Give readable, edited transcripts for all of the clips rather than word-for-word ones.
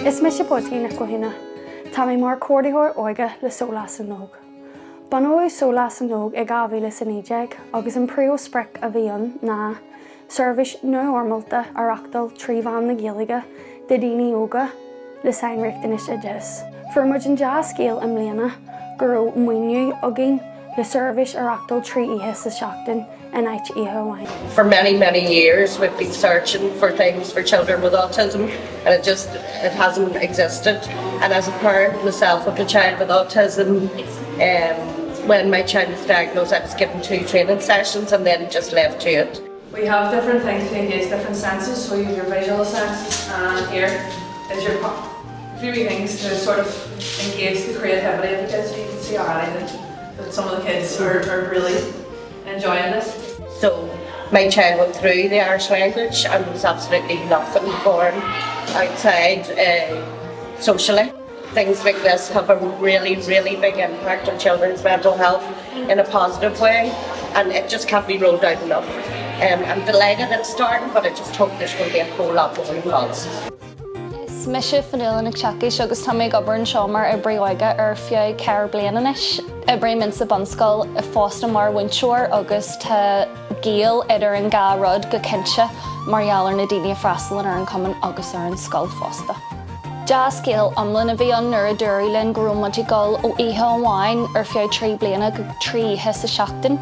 Is me sé botí na cohinna. Tá mé mar cordithór óige le Sólás an nóg. Banóid Sólás an nóg ag gábhíle san éideag agus an príomh sprec a bhíon ná service normálta arachtal tríomhan na Gaeilge de daoine óga le sainreachtanis ides. Fuair an deas scéal am léana go raibh muoinú agin le service arachtal trí ihe sa seachtain in áit ihe amháin. For many years we've been searching for things for children with autism, and it hasn't existed. And as a parent myself of a child with autism, when my child was diagnosed I was given 2 training sessions and then just left to it. We have different things to engage different senses, so you have your visual senses, and here is your few things to sort of engage the creativity of the kids. So you can see already that some of the kids are really enjoying this. So my child went through the Irish language and there was absolutely nothing for him outside socially. Things like this have a really big impact on children's mental health in a positive way, and it just can't be rolled out enough. I'm delighted it's starting, but I just hope there's going to be a whole lot more involved. Is me sé fanúil ag seacaí agus tá mé gobar seomar i bríoige ar fiú ceir bliananis. I brí min sa bunscoil I fásta mar winseoir agus tá gael idir an gá rud go cinse margheallar na daoine freastail ar an cumann agus ar an scoil fásta. Deas scéal amlainn a bhí an nuair a dúiríonn go raibh muid gol ó ihe amháin ar fiú 3 bliana go 3 ihe sa seachtain.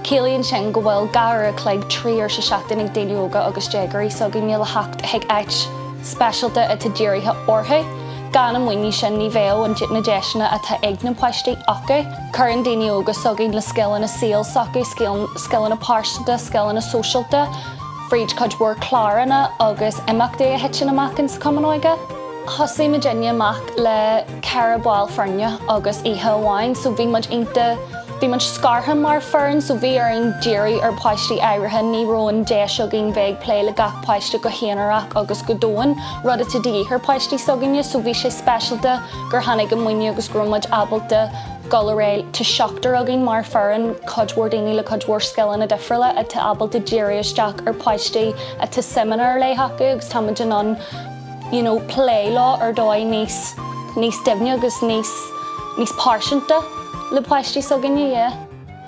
Céalaíonn sin go bhfuil gaire chlaig 3 ar sa seachtain ag daoine óga agus déagarí so go níl hacht ag áit specialta a tá dírithe orthu. Gan am muoine sin ní bhéil an na deisina a tá ag na poistí acu. Chuir an daoine óga sogainn le scéal na síl socaí, scéal na páirseanta, scéal na socialta, fríd chuid bhór chláranna agus imeachtaí a heitin amach an sa cumann óige. Thosaí me déine amach le ceithre báil fearne agus ihe amháin, so bhí muid scartha mar fearn, so bhí ar an déirí ar poistí áirithe ní raibh déis agin bheith plé le gach poiste go chéanarach agus go dóin rud a dtíar poistí sogainne, so bhí sé specialta gur tháinig go muoine agus gur muid abalta gol réil tá seachtar agin mar fearn codhór daoine le codhór scileanna na difriúla a tá abalta déirí isteach ar poistí a tá seminar léthacha agus tá muid an play lá ar dóid níos dimne agus níos páirseanta le poistí sogainne.